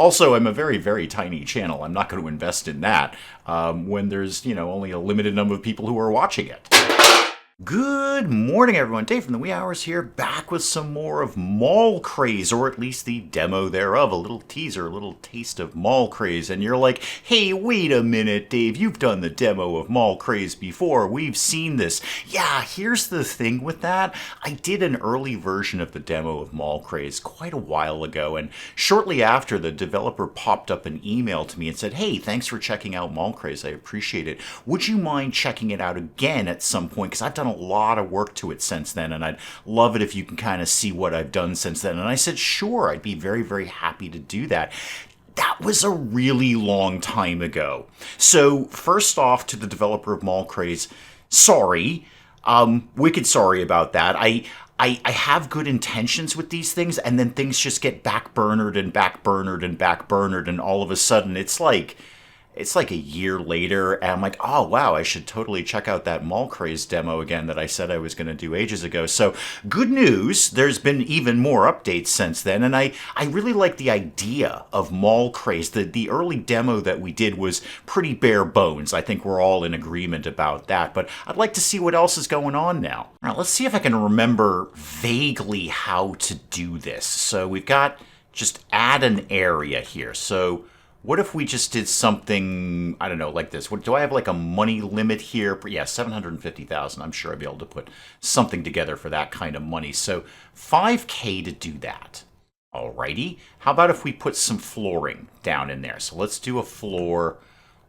Also, I'm a very, very tiny channel. I'm not going to invest in that when there's, only a limited number of people who are watching it. Good morning, everyone. Dave from the Wee Hours here, back with some more of Mall Craze, or at least the demo thereof, a little teaser, a little taste of Mall Craze. And you're like, hey, wait a minute, Dave, you've done the demo of Mall Craze before. We've seen this. Yeah, here's the thing with that. I did an early version of the demo of Mall Craze quite a while ago, and shortly after, the developer popped up an email to me and said, hey, thanks for checking out Mall Craze. I appreciate it. Would you mind checking it out again at some point? Because I've done a lot of work to it since then, and I'd love it if you can kind of see what I've done since then. And I said, sure, I'd be very, very happy to do that. That was a really long time ago. So first off, to the developer of Mall Craze, sorry. Wicked sorry about that. I have good intentions with these things, and then things just get backburnered and backburnered and backburnered, and all of a sudden it's like a year later, and I'm like, oh, wow, I should totally check out that Mall Craze demo again that I said I was going to do ages ago. So, good news, there's been even more updates since then, and I really like the idea of Mall Craze. The early demo that we did was pretty bare bones. I think we're all in agreement about that, but I'd like to see what else is going on now. All right, let's see if I can remember vaguely how to do this. So, we've got just add an area here. So, what if we just did something, I don't know, like this? Do I have like a money limit here? Yeah, 750,000. I'm sure I'd be able to put something together for that kind of money. So 5K to do that. Alrighty. How about if we put some flooring down in there? So let's do a floor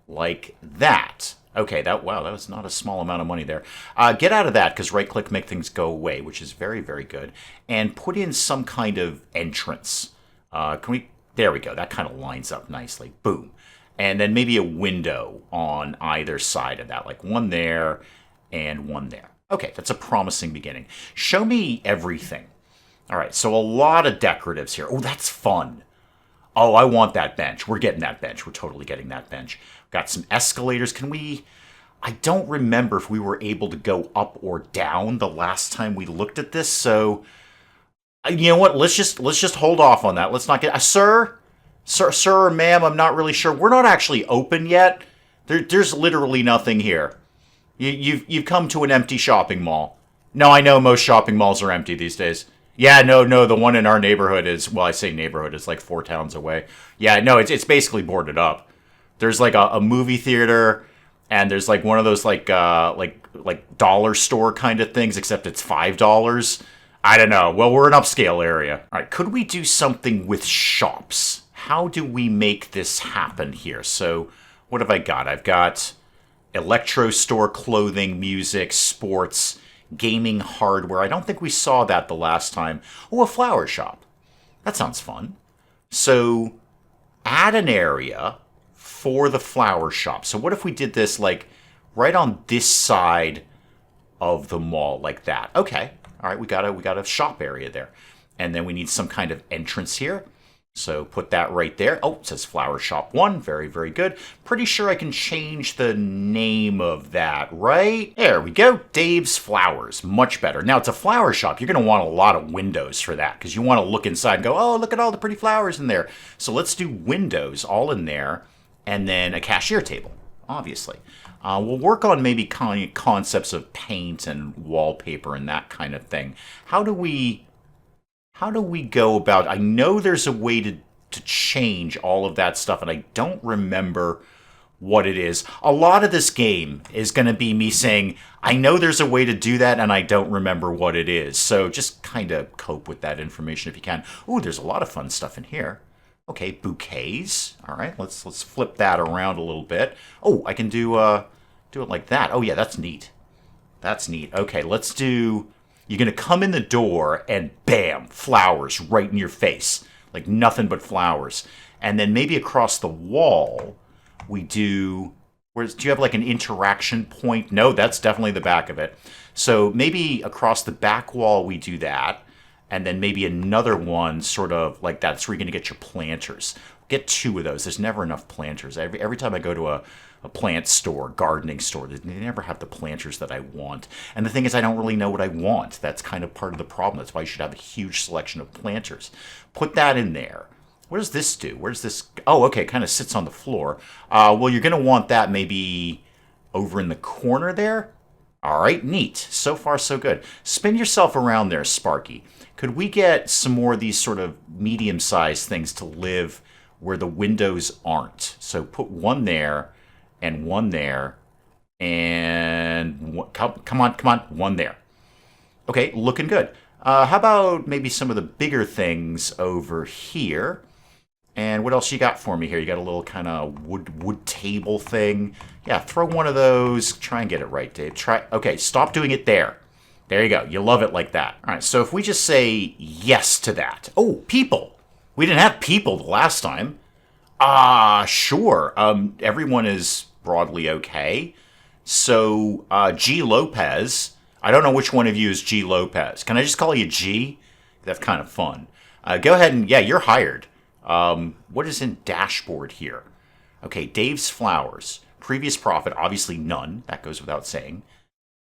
like that. Okay, that was not a small amount of money there. Get out of that, because right-click, make things go away, which is very, very good. And put in some kind of entrance. There we go. That kind of lines up nicely. Boom. And then maybe a window on either side of that, like one there and one there. Okay, that's a promising beginning. Show me everything. All right, so a lot of decoratives here. Oh, that's fun. Oh, I want that bench. We're getting that bench. We're totally getting that bench. Got some escalators. I don't remember if we were able to go up or down the last time we looked at this, so you know what? Let's just hold off on that. Let's not get sir, or ma'am. I'm not really sure. We're not actually open yet. There's literally nothing here. You've come to an empty shopping mall. No, I know most shopping malls are empty these days. Yeah, no. The one in our neighborhood is, well, I say neighborhood. It's like 4 towns away. Yeah, no, it's basically boarded up. There's like a movie theater, and there's like one of those like dollar store kind of things, except it's $5. I don't know. Well, we're an upscale area. All right, could we do something with shops? How do we make this happen here? So what have I got? I've got electro store, clothing, music, sports, gaming hardware. I don't think we saw that the last time. Oh, a flower shop. That sounds fun. So add an area for the flower shop. So what if we did this like right on this side of the mall like that? Okay. All right, we got a shop area there. And then we need some kind of entrance here. So put that right there. Oh, it says Flower Shop 1. Very, very good. Pretty sure I can change the name of that, right? There we go. Dave's Flowers. Much better. Now, it's a flower shop. You're going to want a lot of windows for that, because you want to look inside and go, oh, look at all the pretty flowers in there. So let's do windows all in there, and then a cashier table, obviously. We'll work on maybe concepts of paint and wallpaper and that kind of thing. How do we go about? I know there's a way to change all of that stuff, and I don't remember what it is. A lot of this game is going to be me saying, I know there's a way to do that, and I don't remember what it is. So just kind of cope with that information if you can. Ooh, there's a lot of fun stuff in here. Okay, bouquets. All right, let's flip that around a little bit. Oh, I can do it like that. Oh yeah, that's neat. That's neat. Okay, let's do. You're gonna come in the door and bam, flowers right in your face, like nothing but flowers. And then maybe across the wall, we do. Do you have like an interaction point? No, that's definitely the back of it. So maybe across the back wall we do that. And then maybe another one sort of like that. So you're going to get your planters. Get 2 of those. There's never enough planters. Every time I go to a plant store, gardening store, they never have the planters that I want. And the thing is, I don't really know what I want. That's kind of part of the problem. That's why you should have a huge selection of planters. Put that in there. What does this do? Where does this... Oh, okay, kind of sits on the floor. Well, you're going to want that maybe over in the corner there. All right, neat. So far, so good. Spin yourself around there, Sparky. Could we get some more of these sort of medium-sized things to live where the windows aren't? So put one there and one there and... Come on, one there. Okay, looking good. How about maybe some of the bigger things over here? And what else you got for me here? You got a little kind of wood table thing. Yeah, throw one of those. Try and get it right, Dave. Okay, stop doing it there. There you go. You love it like that. All right, so if we just say yes to that. Oh, people. We didn't have people the last time. Sure. Everyone is broadly okay. So, G. Lopez. I don't know which one of you is G. Lopez. Can I just call you G? That's kind of fun. Go ahead and, yeah, you're hired. What is in dashboard here? Okay, Dave's Flowers. Previous profit, obviously none. That goes without saying.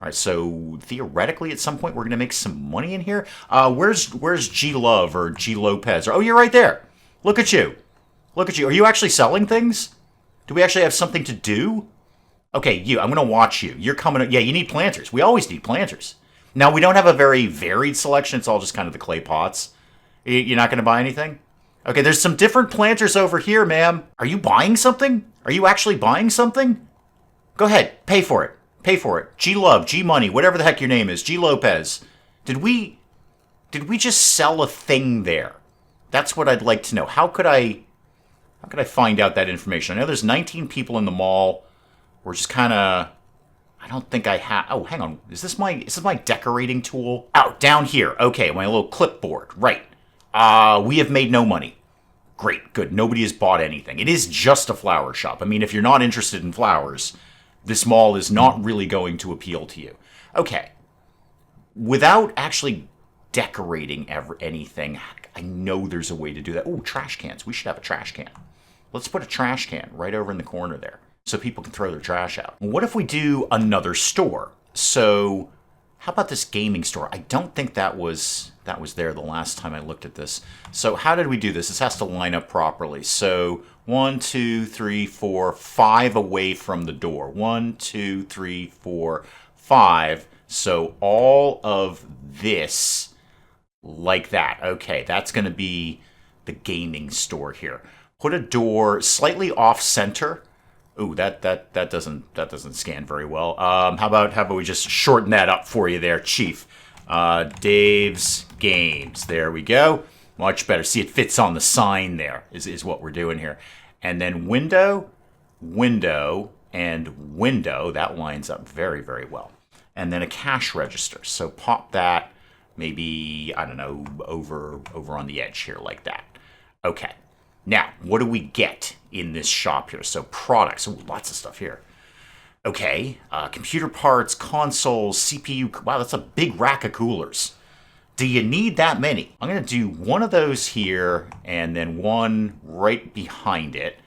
All right, so theoretically at some point we're going to make some money in here. Where's G Love or G Lopez? Oh, you're right there. Look at you. Look at you. Are you actually selling things? Do we actually have something to do? Okay, I'm going to watch you. You're coming. Yeah, you need planters. We always need planters. Now, we don't have a very varied selection. It's all just kind of the clay pots. You're not going to buy anything? Okay, there's some different planters over here, ma'am. Are you buying something? Are you actually buying something? Go ahead. Pay for it. Pay for it. G Love, G Money, whatever the heck your name is. G Lopez. Did we just sell a thing there? That's what I'd like to know. How could I find out that information? I know there's 19 people in the mall. We're just kind of... I don't think I have... Oh, hang on. Is this my decorating tool? Oh, down here. Okay, my little clipboard. Right. We have made no money. Great, good. Nobody has bought anything. It is just a flower shop. I mean, if you're not interested in flowers, this mall is not really going to appeal to you. Okay. Without actually decorating anything, I know there's a way to do that. Oh, trash cans. We should have a trash can. Let's put a trash can right over in the corner there so people can throw their trash out. What if we do another store? So how about this gaming store? I don't think that was there the last time I looked at this. So how did we do this? This has to line up properly. So 1, 2, 3, 4, 5 away from the door. 1, 2, 3, 4, 5. So all of this like that. Okay, that's going to be the gaming store here. Put a door slightly off center. Ooh, that doesn't scan very well. How about we just shorten that up for you there, Chief? Dave's Games. There we go. Much better. See, it fits on the sign there, is what we're doing here. And then window, and window. That lines up very, very well. And then a cash register. So pop that maybe, I don't know, over on the edge here like that. Okay. Now, what do we get in this shop here? So products. Ooh, lots of stuff here. Okay, computer parts, consoles, CPU. Wow, that's a big rack of coolers. Do you need that many? I'm going to do one of those here and then one right behind it.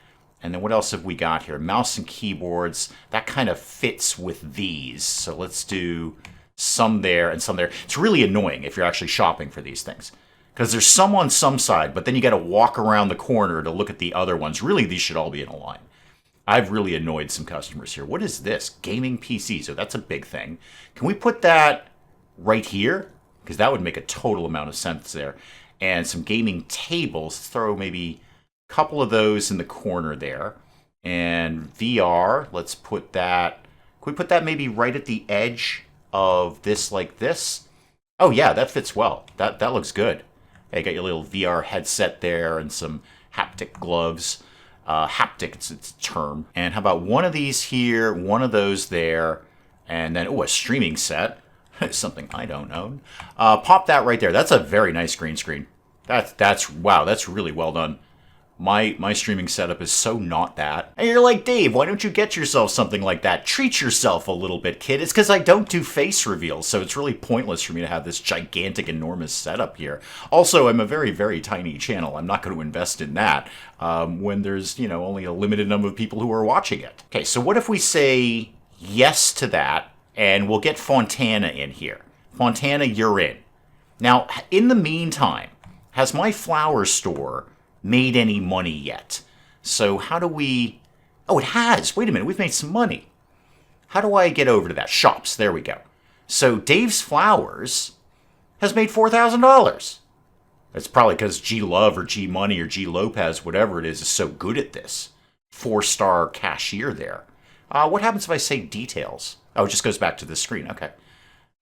And then what else have we got here? Mouse and keyboards. That kind of fits with these. So let's do some there and some there. It's really annoying if you're actually shopping for these things, because there's some on some side, but then you got to walk around the corner to look at the other ones. Really, these should all be in a line. I've really annoyed some customers here. What is this? Gaming PC. So that's a big thing. Can we put that right here? Because that would make a total amount of sense there. And some gaming tables. Let's throw maybe a couple of those in the corner there. And VR, let's put that... Can we put that maybe right at the edge of this like this? Oh yeah, that fits well. That looks good. Hey, you got your little VR headset there and some haptic gloves. Haptic, it's a term. And how about one of these here, one of those there, and then, oh, a streaming set. Something I don't own. Pop that right there. That's a very nice green screen. Wow, that's really well done. My streaming setup is so not that. And you're like, Dave, why don't you get yourself something like that? Treat yourself a little bit, kid. It's because I don't do face reveals, so it's really pointless for me to have this gigantic, enormous setup here. Also, I'm a very, very tiny channel. I'm not going to invest in that when there's, only a limited number of people who are watching it. Okay, so what if we say yes to that, and we'll get Fontana in here. Fontana, you're in. Now, in the meantime, has my flower store made any money yet. So how do we... Oh, it has. Wait a minute. We've made some money. How do I get over to that? Shops. There we go. So Dave's Flowers has made $4,000. That's probably because G Love or G Money or G Lopez, whatever it is so good at this. 4-star cashier there. What happens if I say details? Oh, it just goes back to the screen. Okay.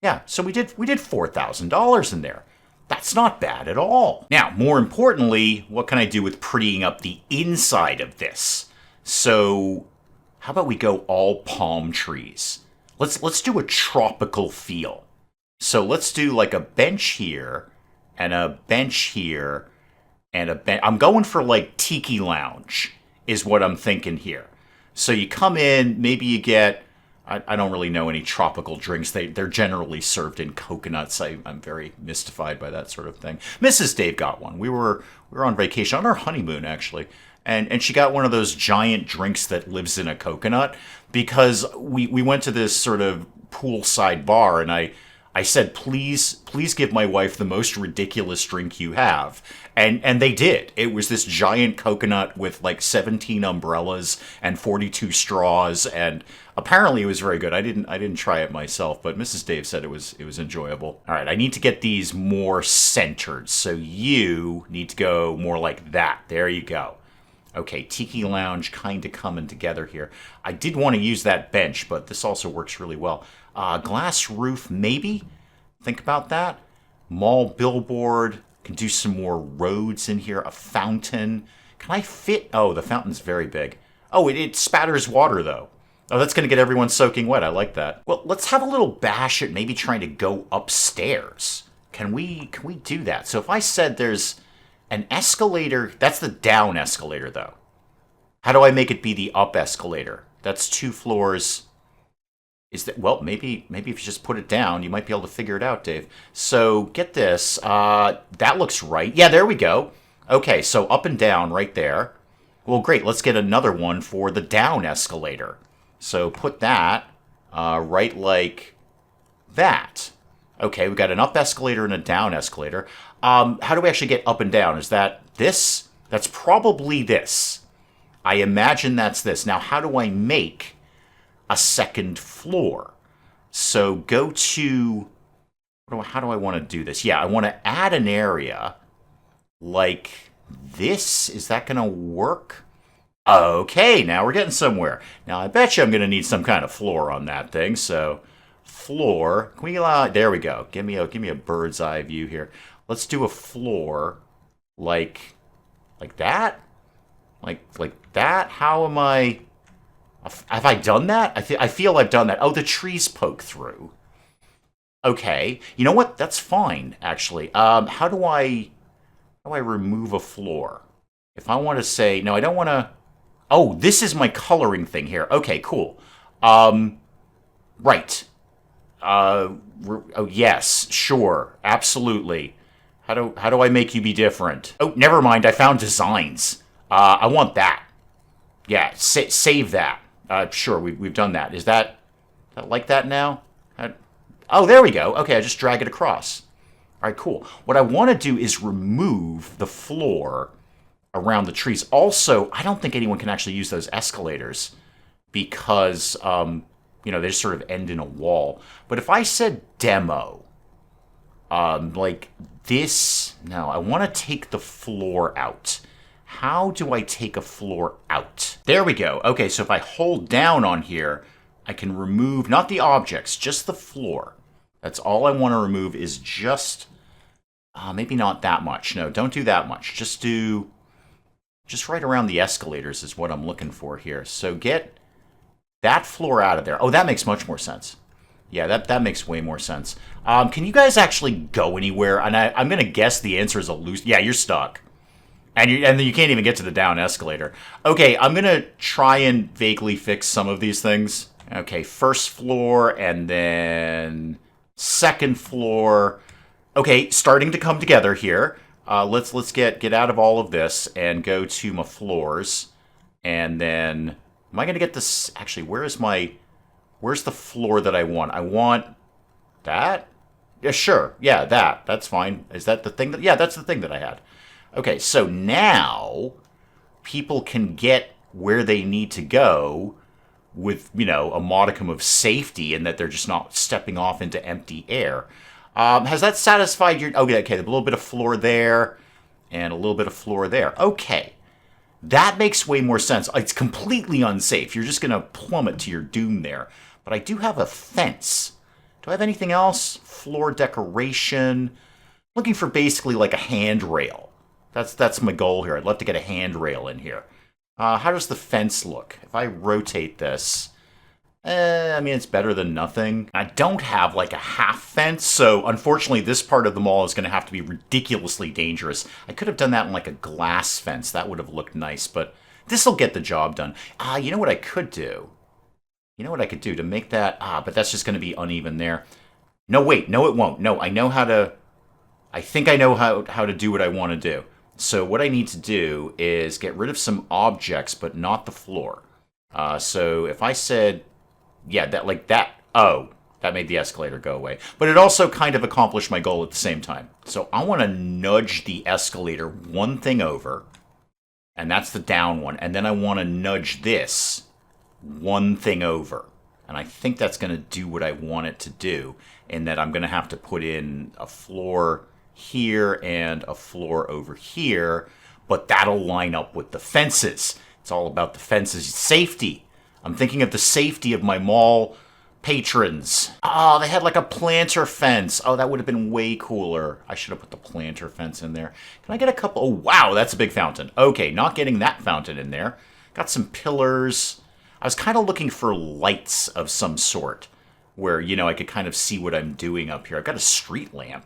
Yeah, so we did $4,000 in there. That's not bad at all. Now, more importantly, what can I do with prettying up the inside of this? So, how about we go all palm trees? Let's do a tropical feel. So let's do like a bench here, and a bench here, and a bench. I'm going for like tiki lounge is what I'm thinking here. So you come in, maybe you get, I don't really know any tropical drinks. They're generally served in coconuts. I'm very mystified by that sort of thing. Mrs. Dave got one. We were on vacation, on our honeymoon actually, and she got one of those giant drinks that lives in a coconut, because we went to this sort of poolside bar, and I said, please give my wife the most ridiculous drink you have. And they did. It was this giant coconut with like 17 umbrellas and 42 straws, and apparently it was very good. I didn't try it myself, but Mrs. Dave said it was enjoyable. All right, I need to get these more centered. So you need to go more like that. There you go. Okay, Tiki Lounge kind of coming together here. I did want to use that bench, but this also works really well. Glass roof, maybe? Think about that. Mall billboard. Can do some more roads in here. A fountain. Can I fit? Oh, the fountain's very big. Oh, it spatters water, though. Oh, that's going to get everyone soaking wet. I like that. Well, let's have a little bash at maybe trying to go upstairs. Can we do that? So if I said there's an escalator, that's the down escalator, though. How do I make it be the up escalator? That's 2 floors. Is that, well, maybe if you just put it down, you might be able to figure it out, Dave. So get this. That looks right. Yeah, there we go. Okay, so up and down right there. Well, great. Let's get another one for the down escalator. So put that right like that. Okay, we've got an up escalator and a down escalator. How do we actually get up and down? Is that this? That's probably this. I imagine that's this. Now, how do I make a second floor? So go to, how do I want to do this? Yeah, I want to add an area like this. Is that going to work? Okay, now we're getting somewhere. Now I bet you I'm going to need some kind of floor on that thing. So floor, can we allow, there we go. Give me a bird's eye view here. Let's do a floor like that? Like that? How am I... Have I done that? I feel I've done that. Oh, the trees poke through. Okay. You know what? That's fine, actually. How do I remove a floor? If I want to say... No, I don't want to... Oh, this is my coloring thing here. Okay, cool. Right. Oh, yes. Sure. Absolutely. How do I make you be different? Oh, never mind. I found designs. I want that. Yeah, save that. Sure, we've done that. Is that like that now? Oh, there we go. Okay, I just drag it across. All right, cool. What I want to do is remove the floor around the trees. Also, I don't think anyone can actually use those escalators because, they just sort of end in a wall. But if I said demo, like this, no, I want to take the floor out. How do I take a floor out? There we go. Okay, so if I hold down on here, I can remove, not the objects, just the floor. That's all I want to remove is just, maybe not that much. No, don't do that much. Just right around the escalators is what I'm looking for here. So get that floor out of there. Oh, that makes much more sense. Yeah, that makes way more sense. Can you guys actually go anywhere? And I'm going to guess the answer is a loose... Yeah, you're stuck. And you can't even get to the down escalator. Okay, I'm going to try and vaguely fix some of these things. Okay, first floor and then second floor. Okay, starting to come together here. Let's get out of all of this and go to my floors. And then, am I going to get this? Actually, where's the floor that I want? I want that? Yeah, sure. Yeah, that's fine. Is that the thing that, yeah, that's the thing that I had. Okay, so now people can get where they need to go with, a modicum of safety and that they're just not stepping off into empty air. Has that satisfied your... Okay, a little bit of floor there and a little bit of floor there. Okay, that makes way more sense. It's completely unsafe. You're just going to plummet to your doom there. But I do have a fence. Do I have anything else? Floor decoration. Looking for basically like a handrail. That's my goal here. I'd love to get a handrail in here. How does the fence look? If I rotate this, I mean, it's better than nothing. I don't have like a half fence, so unfortunately this part of the mall is going to have to be ridiculously dangerous. I could have done that in like a glass fence. That would have looked nice, but this will get the job done. You know what I could do? You know what I could do to make that... but that's just going to be uneven there. No, wait. No, it won't. No, I know how to... I think I know how to do what I want to do. So what I need to do is get rid of some objects, but not the floor. So if I said, yeah, that like that, oh, that made the escalator go away. But it also kind of accomplished my goal at the same time. So I want to nudge the escalator one thing over, and that's the down one. And then I want to nudge this one thing over. And I think that's going to do what I want it to do, in that I'm going to have to put in a floor here and a floor over here, but that'll line up with the fences. It's all about the fences. Safety. I'm thinking of the safety of my mall patrons. Oh, they had like a planter fence. Oh, that would have been way cooler. I should have put the planter fence in there. Can I get a couple? Oh, wow, that's a big fountain. Okay, not getting that fountain in there. Got some pillars. I was kind of looking for lights of some sort where, I could kind of see what I'm doing up here. I've got a street lamp.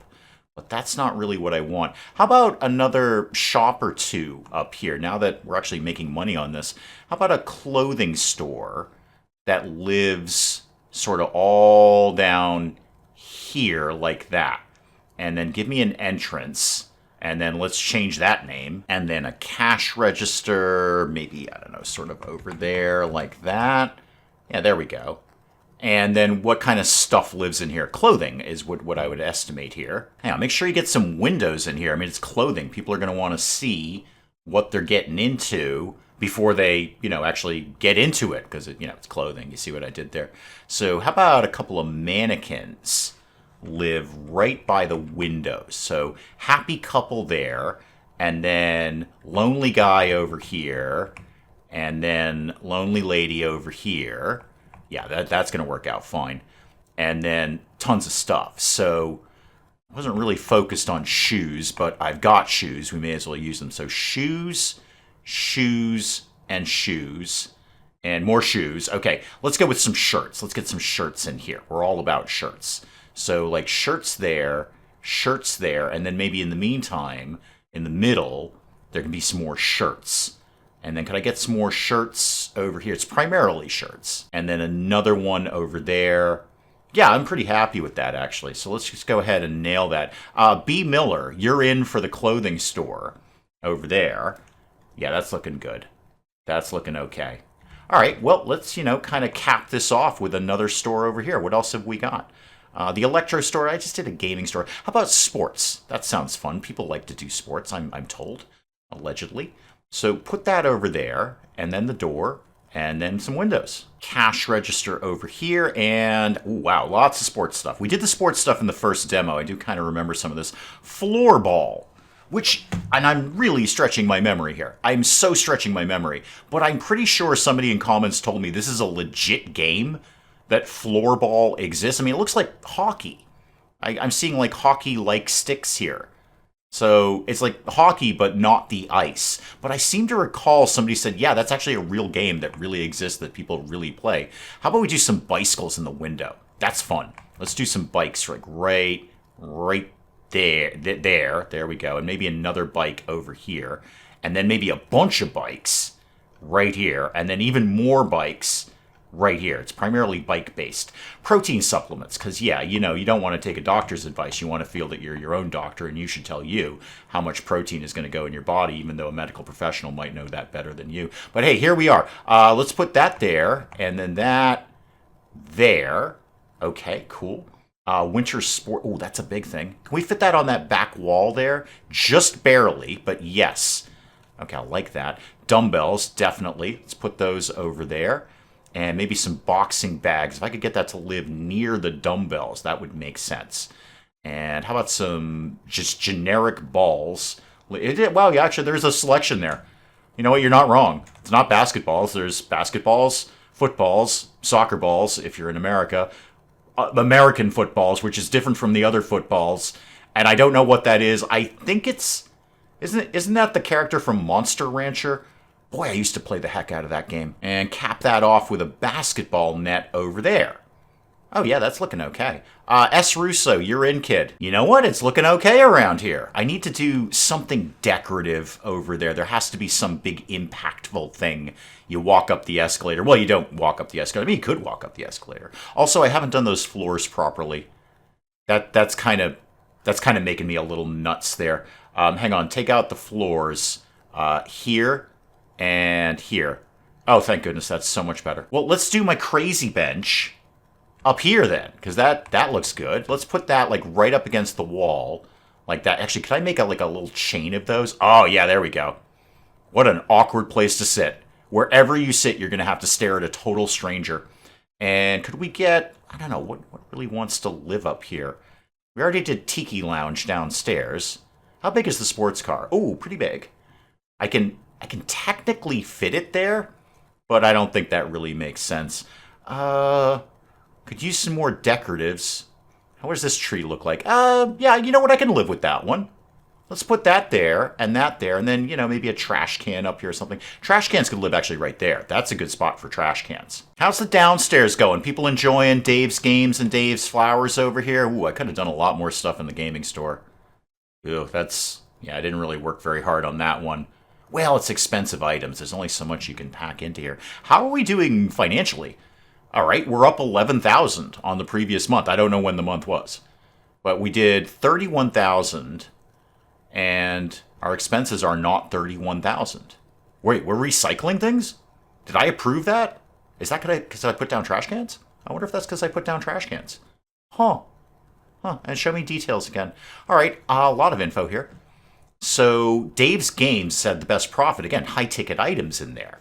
But that's not really what I want. How about another shop or two up here? Now that we're actually making money on this, how about a clothing store that lives sort of all down here like that? And then give me an entrance, and then let's change that name. And then a cash register, maybe, I don't know, sort of over there like that. Yeah, there we go. And then what kind of stuff lives in here? Clothing is what I would estimate here. Hang on, make sure you get some windows in here. I mean, it's clothing. People are going to want to see what they're getting into before they, actually get into it. Because, it's clothing. You see what I did there? So how about a couple of mannequins live right by the windows? So happy couple there. And then lonely guy over here. And then lonely lady over here. Yeah, that's going to work out fine. And then tons of stuff. So I wasn't really focused on shoes, but I've got shoes. We may as well use them. So shoes, shoes, and shoes. And more shoes. Okay, let's go with some shirts. Let's get some shirts in here. We're all about shirts. So like shirts there, and then maybe in the meantime, in the middle, there can be some more shirts. And then could I get some more shirts over here? It's primarily shirts. And then another one over there. Yeah, I'm pretty happy with that, actually. So let's just go ahead and nail that. B. Miller, you're in for the clothing store over there. Yeah, that's looking good. That's looking okay. All right, well, let's, kind of cap this off with another store over here. What else have we got? The electro store. I just did a gaming store. How about sports? That sounds fun. People like to do sports, I'm told, allegedly. So put that over there, and then the door, and then some windows. Cash register over here, and ooh, wow, lots of sports stuff. We did the sports stuff in the first demo. I do kind of remember some of this. Floorball, which, and I'm really stretching my memory here. I'm so stretching my memory, but I'm pretty sure somebody in comments told me this is a legit game, that floorball exists. I mean, it looks like hockey. I'm seeing like hockey-like sticks here. So it's like hockey, but not the ice. But I seem to recall somebody said, yeah, that's actually a real game that really exists that people really play. How about we do some bicycles in the window? That's fun. Let's do some bikes like right there. There we go. And maybe another bike over here. And then maybe a bunch of bikes right here. And then even more bikes right here. It's primarily bike-based. Protein supplements, because, yeah, you don't want to take a doctor's advice. You want to feel that you're your own doctor, and you should tell you how much protein is going to go in your body, even though a medical professional might know that better than you. But, hey, here we are. Let's put that there, and then that there. Okay, cool. Winter sport. Oh, that's a big thing. Can we fit that on that back wall there? Just barely, but yes. Okay, I like that. Dumbbells, definitely. Let's put those over there. And maybe some boxing bags. If I could get that to live near the dumbbells, that would make sense. And how about some just generic balls? Wow, yeah, actually, there's a selection there. You know what? You're not wrong. It's not basketballs. There's basketballs, footballs, soccer balls, if you're in America, American footballs, which is different from the other footballs. And I don't know what that is. I think it's... Isn't that the character from Monster Rancher? Boy, I used to play the heck out of that game. And cap that off with a basketball net over there. Oh yeah, that's looking okay. S. Russo, you're in, kid. You know what? It's looking okay around here. I need to do something decorative over there. There has to be some big impactful thing. You walk up the escalator. Well, you don't walk up the escalator. I mean, you could walk up the escalator. Also, I haven't done those floors properly. That's kind of making me a little nuts there. Hang on, take out the floors here and here. Oh, thank goodness, that's so much better. Well, let's do my crazy bench up here then, because that looks good. Let's put that like right up against the wall, like that. Actually, could I make a little chain of those? Oh yeah, there we go. What an awkward place to sit. Wherever you sit, you're gonna have to stare at a total stranger. And could we get, I don't know, what really wants to live up here? We already did Tiki Lounge downstairs. How big is the sports car? Oh, pretty big. I can technically fit it there, but I don't think that really makes sense. Could use some more decoratives. How does this tree look like? Yeah, you know what? I can live with that one. Let's put that there, and then, you know, maybe a trash can up here or something. Trash cans could live actually right there. That's a good spot for trash cans. How's the downstairs going? People enjoying Dave's games and Dave's flowers over here? Ooh, I could have done a lot more stuff in the gaming store. Ooh, yeah, I didn't really work very hard on that one. Well, it's expensive items. There's only so much you can pack into here. How are we doing financially? All right, we're up 11,000 on the previous month. I don't know when the month was. But we did 31,000, and our expenses are not 31,000. Wait, we're recycling things? Did I approve that? Is that because I put down trash cans? I wonder if that's because I put down trash cans. Huh, and show me details again. All right, a lot of info here. So Dave's Games said the best profit. Again, high-ticket items in there.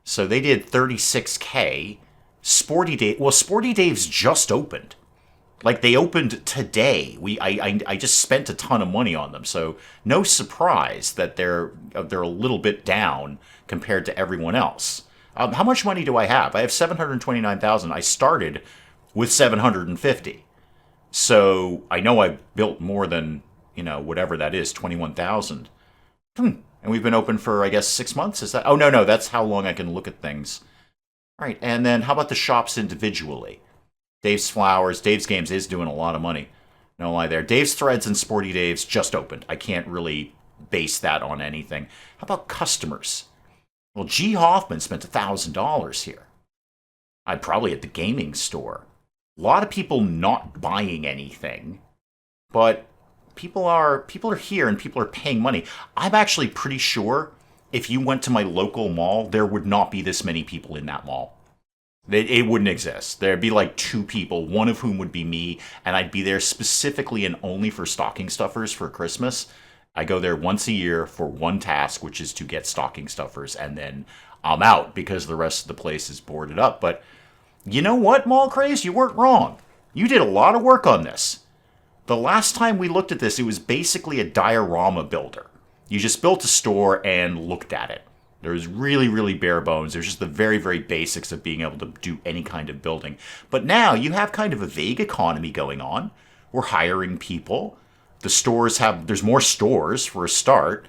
So they did 36K. Sporty Dave's just opened. Like, they opened today. I just spent a ton of money on them, so no surprise that they're a little bit down compared to everyone else. How much money do I have? I have 729,000. I started with 750. So I know I've built more than, you know, whatever that is, 21,000. And we've been open for, I guess, 6 months? Is that? Oh, no, that's how long I can look at things. All right, and then how about the shops individually? Dave's Flowers, Dave's Games is doing a lot of money. No lie there. Dave's Threads and Sporty Dave's just opened. I can't really base that on anything. How about customers? Well, G. Hoffman spent $1,000 here. I'd probably at the gaming store. A lot of people not buying anything, but people are here and people are paying money. I'm actually pretty sure if you went to my local mall, there would not be this many people in that mall. It wouldn't exist. There'd be like 2 people, one of whom would be me, and I'd be there specifically and only for stocking stuffers for Christmas. I go there once a year for one task, which is to get stocking stuffers, and then I'm out because the rest of the place is boarded up. But you know what, Mall Craze? You weren't wrong. You did a lot of work on this. The last time we looked at this, it was basically a diorama builder. You just built a store and looked at it. There was really, really bare bones. There's just the very, very basics of being able to do any kind of building. But now you have kind of a vague economy going on. We're hiring people. There's more stores for a start.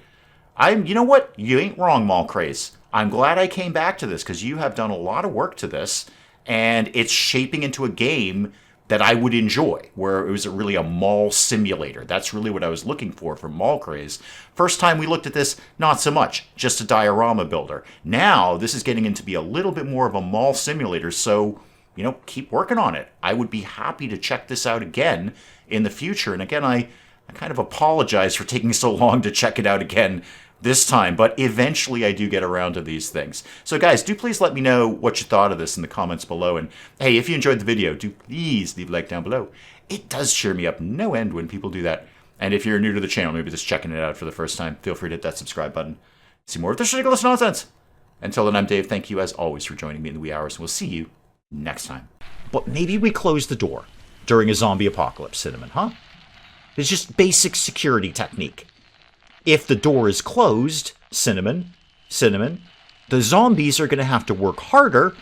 You know what? You ain't wrong, Mall Craze. I'm glad I came back to this because you have done a lot of work to this, and it's shaping into a game that I would enjoy, where it was really a mall simulator. That's really what I was looking for from Mall Craze. First time we looked at this, not so much, just a diorama builder. Now, this is getting into be a little bit more of a mall simulator, so, you know, keep working on it. I would be happy to check this out again in the future. And again, I kind of apologize for taking so long to check it out again this time, but eventually I do get around to these things. So guys, do please let me know what you thought of this in the comments below. And hey, if you enjoyed the video, do please leave a like down below. It does cheer me up no end when people do that. And if you're new to the channel, maybe just checking it out for the first time, feel free to hit that subscribe button. See more of this ridiculous nonsense. Until then, I'm Dave. Thank you as always for joining me in the wee hours. We'll see you next time. But maybe we close the door during a zombie apocalypse, Cinnamon, huh? It's just basic security technique. If the door is closed, Cinnamon, the zombies are going to have to work harder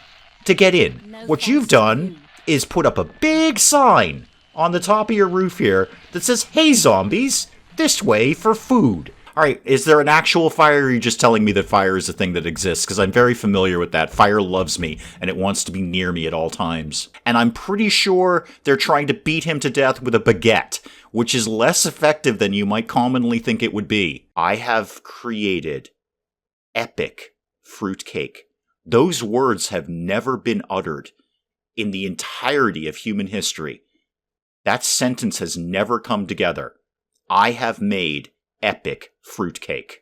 to get in. What you've done is put up a big sign on the top of your roof here that says, "Hey zombies, this way for food." All right, is there an actual fire, or are you just telling me that fire is a thing that exists? Because I'm very familiar with that. Fire loves me, and it wants to be near me at all times. And I'm pretty sure they're trying to beat him to death with a baguette, which is less effective than you might commonly think it would be. I have created epic fruitcake. Those words have never been uttered in the entirety of human history. That sentence has never come together. I have made epic fruitcake.